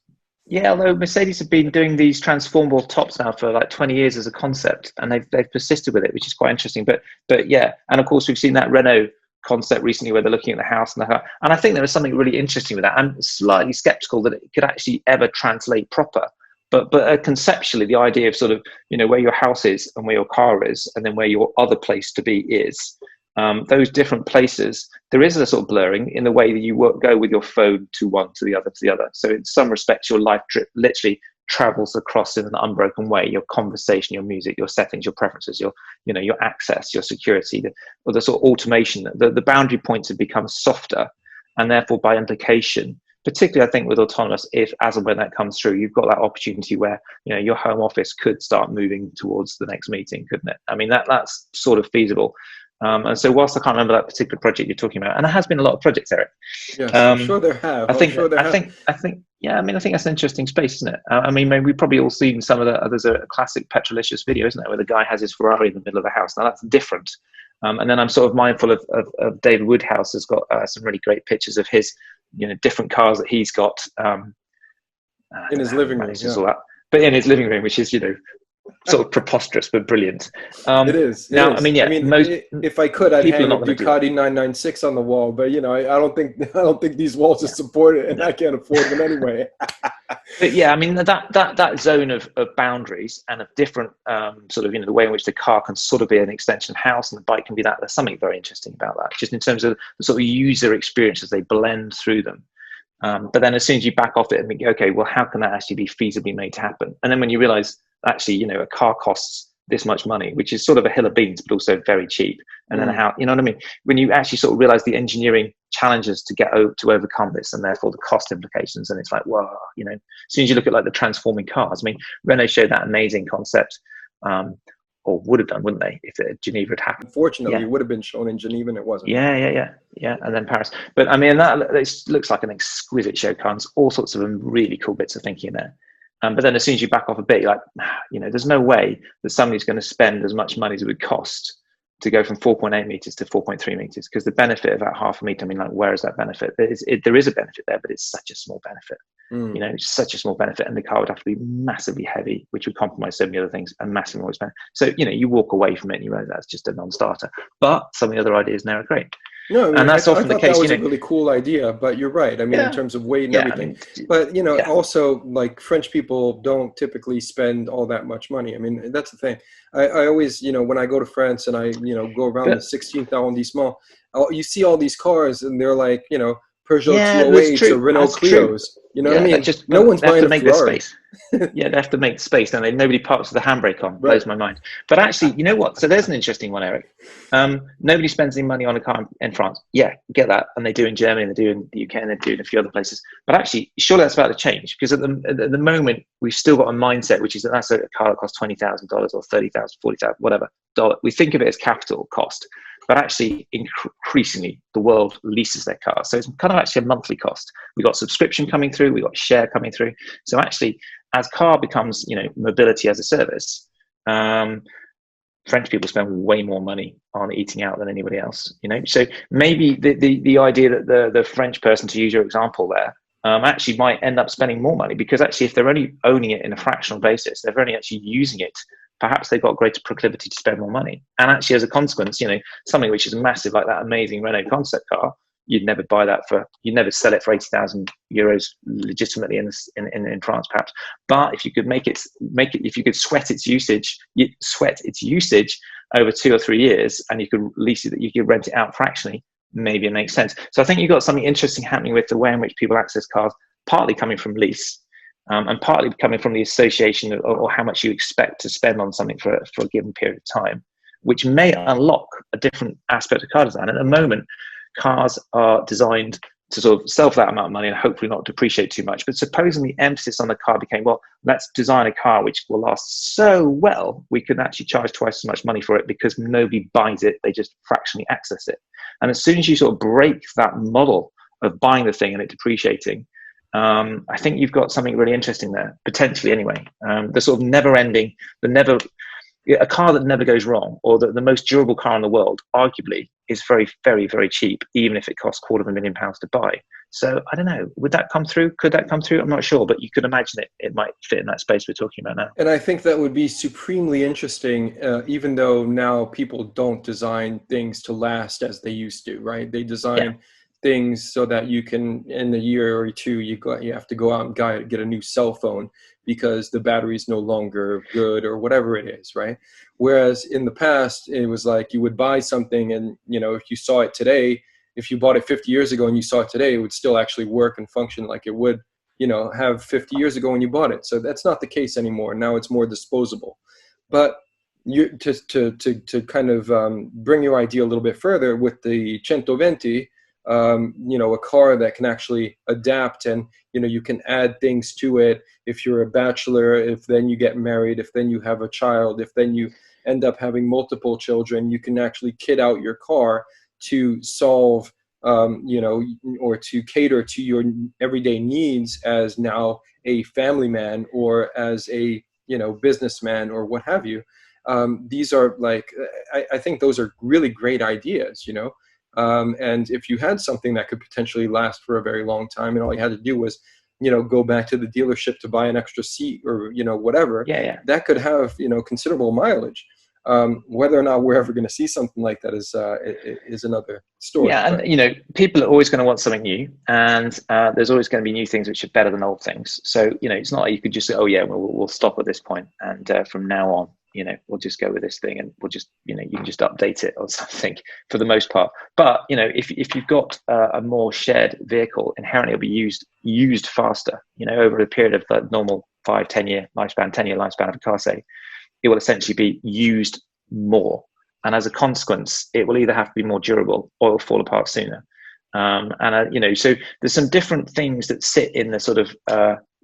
Yeah, although Mercedes have been doing these transformable tops now for like 20 years as a concept, and they've persisted with it, which is quite interesting. But yeah, and of course we've seen that Renault concept recently where they're looking at the house and I think there is something really interesting with that. I'm slightly skeptical that it could actually ever translate proper. But conceptually, the idea of sort of where your house is and where your car is, and then where your other place to be is. Those different places, there is a sort of blurring in the way that you go with your phone to one, to the other, to the other. So in some respects, your life trip literally travels across in an unbroken way. Your conversation, your music, your settings, your preferences, your access, your security, or the sort of automation. The boundary points have become softer, and therefore, by implication, particularly I think with autonomous, if as and when that comes through, you've got that opportunity where your home office could start moving towards the next meeting, couldn't it? I mean, that's sort of feasible. And so whilst I can't remember that particular project you're talking about, and there has been a lot of projects, Eric. Yes, I'm sure there have. I think that's an interesting space, isn't it? I mean, maybe we've probably all seen some of there's a classic Petrolicious video, isn't there, where the guy has his Ferrari in the middle of the house. Now that's different. And then I'm sort of mindful of David Woodhouse has got some really great pictures of his, different cars that he's got in his living room. But in his living room, which is, sort of preposterous but brilliant. It is. I mean, if I could, I'd hang a Ducati 996 on the wall, but I don't think these walls are supported, and I can't afford them anyway. But yeah, I mean that zone of boundaries and of different sort of the way in which the car can sort of be an extension of house and the bike can be that. There's something very interesting about that, just in terms of the sort of user experience as they blend through them. But then as soon as you back off it and think, okay, well, how can that actually be feasibly made to happen? And then when you realize actually, a car costs this much money, which is sort of a hill of beans, but also very cheap. And then how, what I mean? When you actually sort of realize the engineering challenges to overcome this, and therefore the cost implications, and it's like, wow, as soon as you look at like the transforming cars, I mean, Renault showed that amazing concept, or would have done, wouldn't they, if Geneva had happened? Unfortunately, it would have been shown in Geneva, and it wasn't. Yeah, and then Paris. But I mean, that looks like an exquisite show car. There's all sorts of really cool bits of thinking in there. But then as soon as you back off a bit, you're like, there's no way that somebody's going to spend as much money as it would cost to go from 4.8 meters to 4.3 meters, because the benefit of that half a meter, I mean, like, where is that benefit? There is a benefit there, but it's such a small benefit. It's such a small benefit, and the car would have to be massively heavy, which would compromise so many other things, and massively more expensive. So, you walk away from it and you realize that's just a non-starter. But some of the other ideas now are great. No, I mean, and that's often the case. That was a really cool idea, but you're right. I mean, in terms of weight and everything. But also, like, French people don't typically spend all that much money. I mean, that's the thing. I always, when I go to France and I, go around the 16th arrondissement, you see all these cars, and they're like, Peugeot 208s or Renault Clios. You know what I mean? No one's buying a Ferrari. Yeah, they have to make the space, don't they? Nobody parks with the handbrake on. Blows my mind. But actually, you know what? So there's an interesting one, Eric. Nobody spends any money on a car in France. Yeah, get that. And they do in Germany, and they do in the UK, and they do in a few other places. But actually, surely that's about to change, because at the moment, we've still got a mindset, which is that's a car that costs $20,000 or $30,000, $40,000, whatever. We think of it as capital cost. But actually, increasingly, the world leases their cars. So it's kind of actually a monthly cost. We've got subscription coming through. We've got share coming through. So actually, as car becomes, mobility as a service, French people spend way more money on eating out than anybody else, So maybe the idea that the French person, to use your example there, actually might end up spending more money, because actually if they're only owning it in a fractional basis, they're only actually using it, perhaps they've got greater proclivity to spend more money. And actually, as a consequence, something which is massive, like that amazing Renault concept car, you'd never buy that you'd never sell it for 80,000 euros legitimately in France, perhaps. But if you could if you could sweat its usage over 2 or 3 years, and you could lease it, you could rent it out fractionally, maybe it makes sense. So I think you've got something interesting happening with the way in which people access cars, partly coming from lease, and partly coming from the association or how much you expect to spend on something for a given period of time, which may unlock a different aspect of car design. At the moment, cars are designed to sort of sell for that amount of money and hopefully not depreciate too much. But supposing the emphasis on the car became, well, let's design a car which will last so well, we can actually charge twice as much money for it because nobody buys it, they just fractionally access it. And as soon as you sort of break that model of buying the thing and it depreciating, I think you've got something really interesting there, potentially anyway. The sort of never-ending, a car that never goes wrong, or the most durable car in the world, arguably, is very, very, very cheap, even if it costs £250,000 to buy. So I don't know, would that come through? Could that come through? I'm not sure, but you could imagine it might fit in that space we're talking about now. And I think that would be supremely interesting, even though now people don't design things to last as they used to, right? They design things so that you can, in a year or two, you have to go out and get a new cell phone because the battery is no longer good or whatever it is, right? Whereas in the past, it was like you would buy something and, if you saw it today, if you bought it 50 years ago and you saw it today, it would still actually work and function like it would, have 50 years ago when you bought it. So that's not the case anymore. Now it's more disposable. But to kind of bring your idea a little bit further with the 120, a car that can actually adapt and, you can add things to it. If you're a bachelor, if then you get married, if then you have a child, if then you end up having multiple children, you can actually kit out your car to solve, or to cater to your everyday needs as now a family man or as a, businessman or what have you. These are like, I think those are really great ideas, and if you had something that could potentially last for a very long time and all you had to do was, go back to the dealership to buy an extra seat or, whatever, that could have, considerable mileage. Whether or not we're ever going to see something like that is another story. Yeah, and people are always going to want something new, and there's always going to be new things which are better than old things. So it's not like you could just say, oh yeah, we'll stop at this point, and from now on, we'll just go with this thing, and we'll just you can just update it or something for the most part. But if you've got a more shared vehicle, inherently it'll be used faster. Over a period of the normal 5-10 year lifespan, 10-year lifespan of a car, say, it will essentially be used more. And as a consequence, it will either have to be more durable or it'll fall apart sooner. So there's some different things that sit in the sort of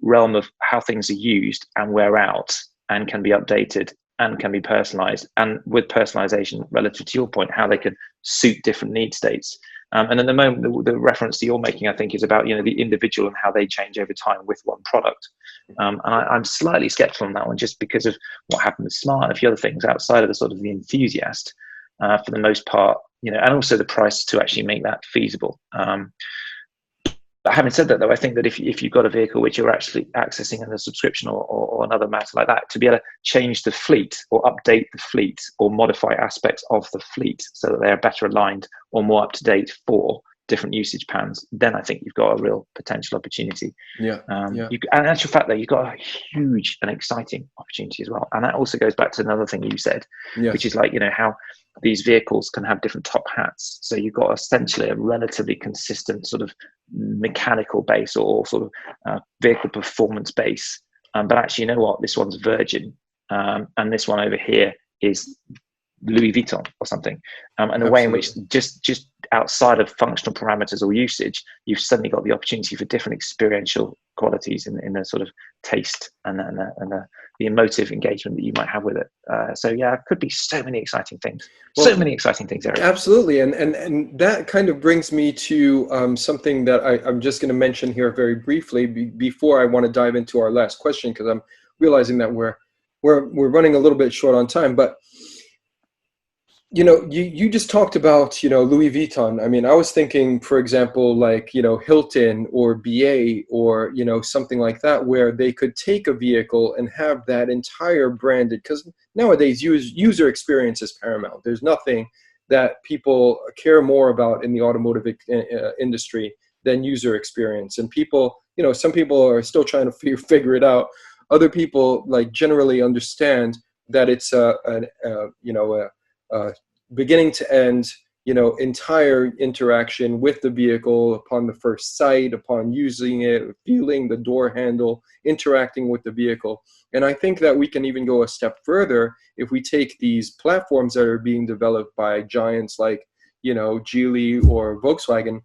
realm of how things are used and wear out and can be updated and can be personalized. And with personalization, relative to your point, how they can suit different need states. And at the moment, the reference that you're making, I think, is about the individual and how they change over time with one product. And I'm slightly skeptical on that one, just because of what happened with Smart and a few other things outside of the sort of the enthusiast, for the most part, and also the price to actually make that feasible. But having said that, though, I think that if you've got a vehicle which you're actually accessing in a subscription or another matter like that, to be able to change the fleet or update the fleet or modify aspects of the fleet so that they are better aligned or more up to date for different usage patterns, then I think you've got a real potential opportunity. And in actual fact, though, you've got a huge and exciting opportunity as well. And that also goes back to another thing you said, which is like, how these vehicles can have different top hats. So you've got essentially a relatively consistent sort of mechanical base or sort of vehicle performance base. But actually, this one's Virgin, and this one over here is Louis Vuitton or something. And the way in which just outside of functional parameters or usage, you've suddenly got the opportunity for different experiential qualities in the sort of taste and the emotive engagement that you might have with it. So it could be so many exciting things. Eric. Absolutely. And that kind of brings me to something that I'm just going to mention here very briefly before I want to dive into our last question, because I'm realizing that we're running a little bit short on time. But you just talked about, Louis Vuitton. I mean, I was thinking, for example, like, Hilton or BA or, something like that, where they could take a vehicle and have that entire branded, because nowadays user experience is paramount. There's nothing that people care more about in the automotive industry than user experience. And people, some people are still trying to figure it out. Other people like generally understand that it's a beginning to end, entire interaction with the vehicle upon the first sight, upon using it, feeling the door handle, interacting with the vehicle. And I think that we can even go a step further if we take these platforms that are being developed by giants like, Geely or Volkswagen,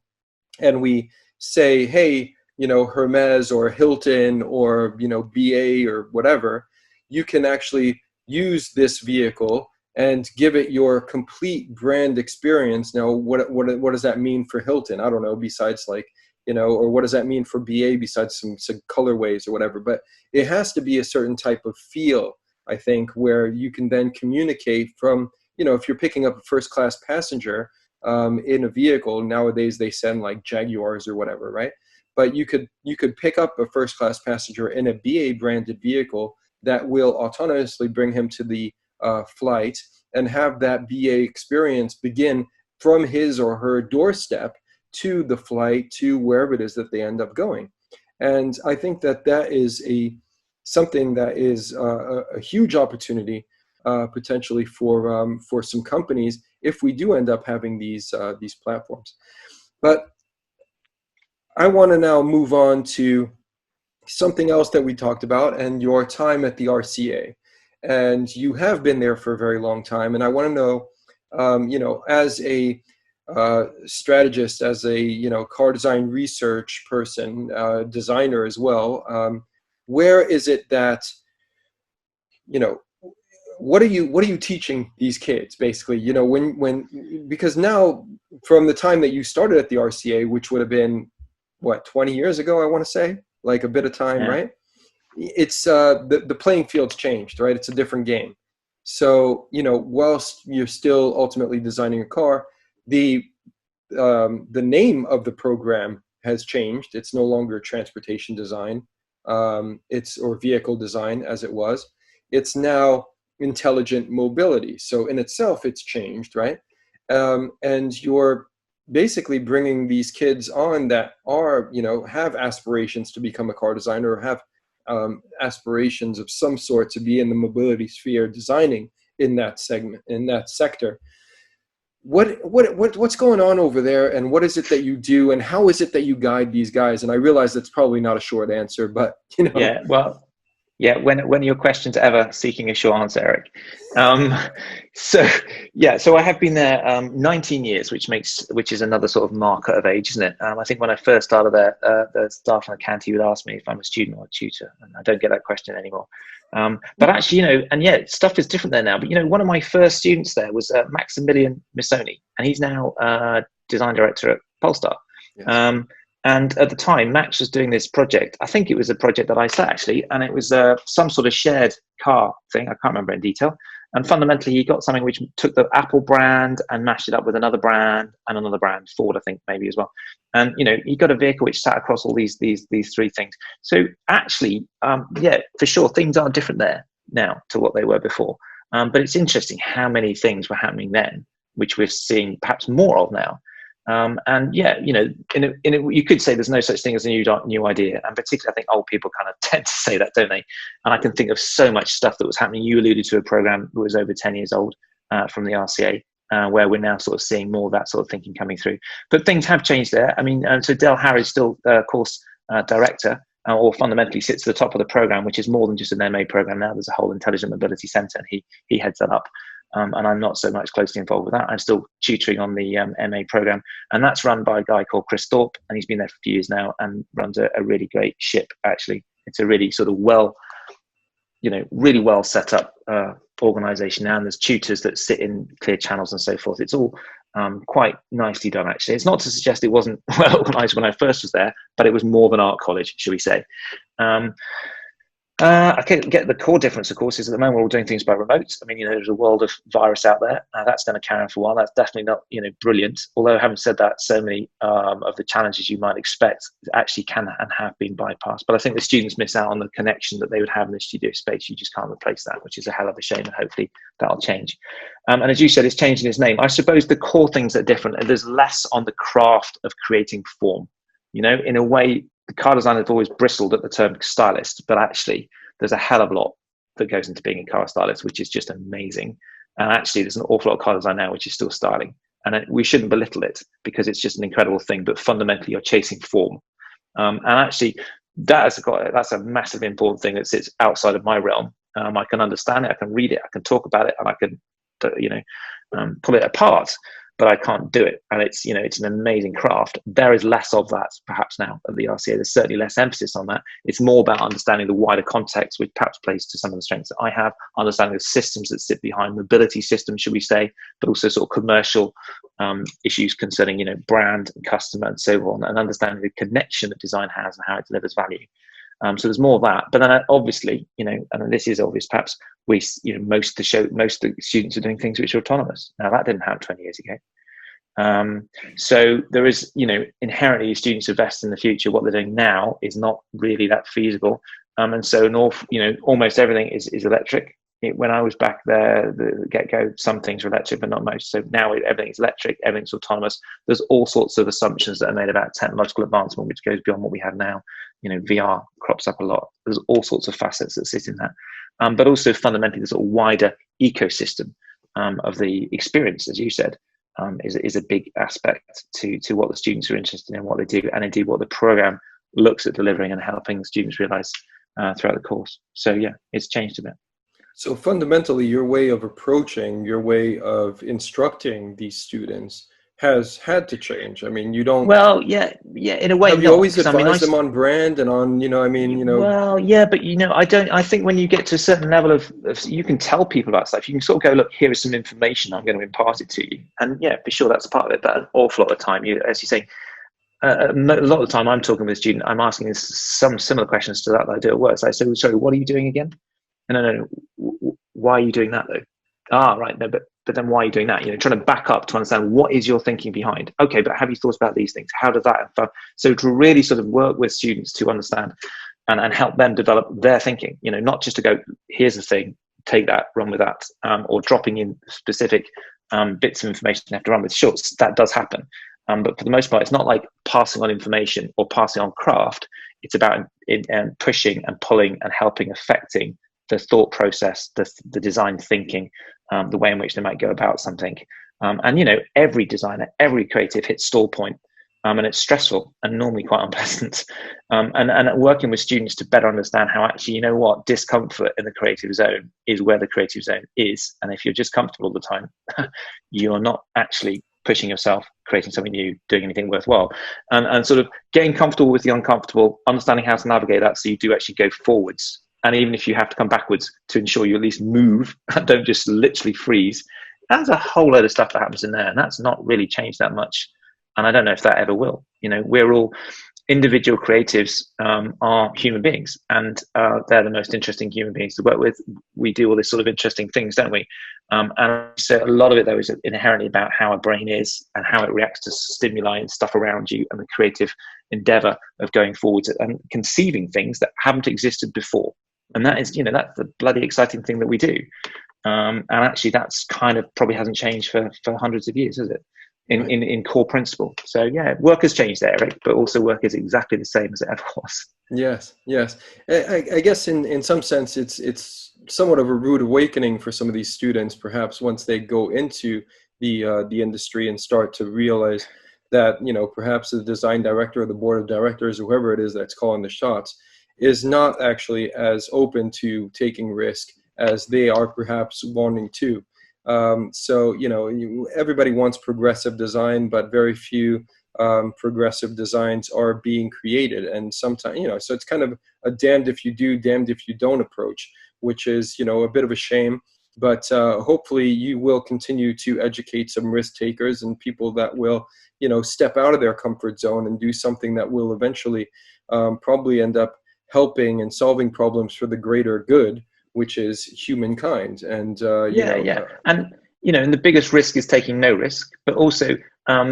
and we say, hey, Hermes or Hilton or, BA or whatever, you can actually use this vehicle and give it your complete brand experience. Now, what does that mean for Hilton? I don't know, besides like, or what does that mean for BA besides some colorways or whatever? But it has to be a certain type of feel, I think, where you can then communicate from, if you're picking up a first class passenger in a vehicle, nowadays they send like Jaguars or whatever, right? But you could pick up a first class passenger in a BA branded vehicle that will autonomously bring him to the flight and have that BA experience begin from his or her doorstep to the flight to wherever it is that they end up going. And I think that is something that is a huge opportunity potentially for some companies if we do end up having these platforms. But I want to now move on to something else that we talked about, and your time at the RCA. And you have been there for a very long time. And I want to know, as a strategist, as a car design research person, designer as well, where is it that what are you teaching these kids basically? Because now, from the time that you started at the RCA, which would have been 20 years ago, I want to say, like a bit of time, Yeah. right? It's the playing field's changed, right? It's a different game. So whilst you're still ultimately designing a car, the name of the program has changed. It's no longer transportation design, or vehicle design as it was. It's now intelligent mobility. So in itself, it's changed, right? And you're basically bringing these kids on that are, have aspirations to become a car designer, or have aspirations of some sort to be in the mobility sphere, designing in that segment, in that sector. What's going on over there, and what is it that you do, and how is it that you guide these guys? And I realize that's probably not a short answer, but Yeah, well, yeah, when are your questions ever seeking a short answer, Eric? So I have been there 19 years, which is another sort of marker of age, isn't it? I think when I first started there, the staff in the canteen would ask me if I'm a student or a tutor, and I don't get that question anymore. But actually, and yeah, stuff is different there now. But one of my first students there was Maximilian Missoni, and he's now design director at Polestar. Yes. And at the time, Max was doing this project. I think it was a project that I set, actually, and it was some sort of shared car thing. I can't remember in detail. And fundamentally, he got something which took the Apple brand and mashed it up with another brand and another brand, Ford, I think, maybe as well. And he got a vehicle which sat across all these three things. So actually, yeah, for sure, things are different there now to what they were before. But it's interesting how many things were happening then, which we're seeing perhaps more of now. And yeah, you could say there's no such thing as a new idea, and particularly I think old people kind of tend to say that, don't they? And I can think of so much stuff that was happening. You alluded to a program that was over 10 years old from the RCA, where we're now sort of seeing more of that sort of thinking coming through. But things have changed there. I mean, so Del Harry's still course director, or fundamentally sits at the top of the program, which is more than just an MA program now. There's a whole intelligent mobility centre, and he heads that up. And I'm not so much closely involved with that. I'm still tutoring on the MA program, and that's run by a guy called Chris Thorpe, and he's been there for a few years now and runs a really great ship. Actually, it's a really sort of really well set up organisation now, and there's tutors that sit in clear channels and so forth. It's all quite nicely done, actually. It's not to suggest it wasn't well organised when I first was there, but it was more of an art college, shall we say. I can get the core difference, of course, is at the moment we're all doing things by remote. I mean, there's a world of virus out there. That's going to carry on for a while. That's definitely not, brilliant. Although, having said that, so many of the challenges you might expect actually can and have been bypassed. But I think the students miss out on the connection that they would have in the studio space. You just can't replace that, which is a hell of a shame, and hopefully that'll change. And as you said, it's changing its name. I suppose the core things are different, and there's less on the craft of creating form. In a way, the car designers have always bristled at the term stylist, but actually there's a hell of a lot that goes into being a car stylist, which is just amazing. And actually there's an awful lot of car design now which is still styling, and we shouldn't belittle it because it's just an incredible thing. But fundamentally, you're chasing form, and actually that's a massive important thing that sits outside of my realm. I can understand it, I can read it, I can talk about it, and I can pull it apart. but I can't do it. And it's, it's an amazing craft. There is less of that perhaps now at the RCA. There's certainly less emphasis on that. It's more about understanding the wider context, which perhaps plays to some of the strengths that I have, understanding the systems that sit behind mobility systems, should we say, but also sort of commercial issues concerning, brand and customer and so on, and understanding the connection that design has and how it delivers value. So there's more of that. But then obviously, and this is obvious, perhaps most of the students are doing things which are autonomous. Now that didn't happen 20 years ago. So there is, inherently students invest in the future. What they're doing now is not really that feasible. And so almost everything is electric. When I was back there, the get-go, some things were electric, but not most. So now everything's electric, everything's autonomous. There's all sorts of assumptions that are made about technological advancement, which goes beyond what we have now. VR crops up a lot. There's all sorts of facets that sit in that. But also fundamentally, the sort of wider ecosystem of the experience, as you said, is a big aspect to what the students are interested in, what they do, and indeed what the program looks at delivering and helping the students realize throughout the course. So yeah, it's changed a bit. So fundamentally, your way of approaching, your way of instructing these students has had to change. I mean, you don't. Well, yeah, in a way. Have you always advised them on brand and on, Well, yeah, but I don't. I think when you get to a certain level of, you can tell people about stuff. You can sort of go, look, here is some information. I'm going to impart it to you, and yeah, for sure, that's part of it. But an awful lot of the time, as you say, a lot of the time, I'm talking with a student. I'm asking some similar questions to that I do at work. So I say, sorry, what are you doing again? No. Why are you doing that though? Right. No, but then why are you doing that? Trying to back up to understand what is your thinking behind. Okay, but have you thought about these things? How does that affect? So to really sort of work with students to understand and help them develop their thinking. Not just to go, here's the thing, take that, run with that, or dropping in specific bits of information you have to run with. Sure, that does happen. But for the most part, it's not like passing on information or passing on craft. It's about pushing and pulling and helping affecting the thought process, the design thinking, the way in which they might go about something. And every designer, every creative hits stall point, and it's stressful and normally quite unpleasant. And working with students to better understand how actually, discomfort in the creative zone is where the creative zone is. And if you're just comfortable all the time, you're not actually pushing yourself, creating something new, doing anything worthwhile. And sort of getting comfortable with the uncomfortable, understanding how to navigate that so you do actually go forwards. And even if you have to come backwards to ensure you at least move, don't just literally freeze. There's a whole load of stuff that happens in there, and that's not really changed that much. And I don't know if that ever will. We're all individual creatives, are human beings, and they're the most interesting human beings to work with. We do all this sort of interesting things, don't we? And so a lot of it, though, is inherently about how our brain is and how it reacts to stimuli and stuff around you, and the creative endeavor of going forwards and conceiving things that haven't existed before. And that is, that's the bloody exciting thing that we do. And actually, that's kind of probably hasn't changed for hundreds of years, has it? In core principle. So yeah, work has changed there, Eric, but also work is exactly the same as it ever was. Yes. I guess in some sense, it's somewhat of a rude awakening for some of these students, perhaps once they go into the industry and start to realize that, perhaps the design director or the board of directors, or whoever it is that's calling the shots, is not actually as open to taking risk as they are perhaps wanting to. So, everybody wants progressive design, but very few progressive designs are being created. And sometimes, so it's kind of a damned if you do, damned if you don't approach, which is, a bit of a shame. But hopefully you will continue to educate some risk takers and people that will, step out of their comfort zone and do something that will eventually probably end up helping and solving problems for the greater good, which is humankind. And and the biggest risk is taking no risk, but also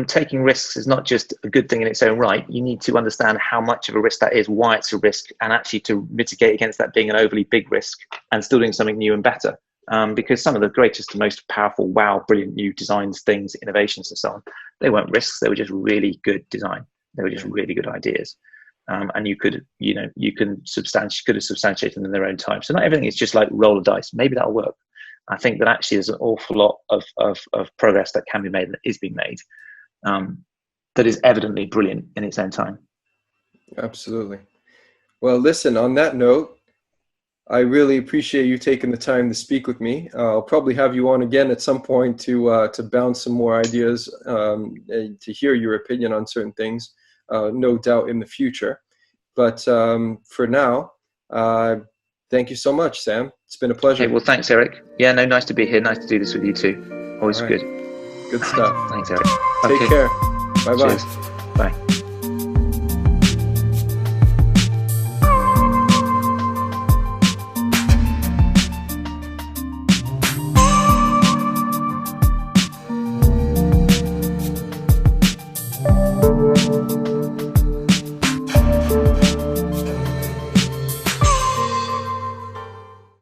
taking risks is not just a good thing in its own right. You need to understand how much of a risk that is, why it's a risk, and actually to mitigate against that being an overly big risk and still doing something new and better. Because some of the greatest and most powerful, wow, brilliant new designs, things, innovations and so on, they weren't risks, they were just really good design. They were just really good ideas. And you could have substantiated them in their own time. So not everything is just like roll of dice. Maybe that'll work. I think that actually there's an awful lot of progress that can be made, that is being made, that is evidently brilliant in its own time. Absolutely. Well, listen, on that note, I really appreciate you taking the time to speak with me. I'll probably have you on again at some point to bounce some more ideas, and to hear your opinion on certain things, no doubt in the future. But for now, thank you so much, Sam. It's been a pleasure. Hey, well, thanks, Eric. Yeah, no, nice to be here. Nice to do this with you too. Always good. Good stuff. Thanks, Eric. Take care. Bye-bye. Cheers. Bye.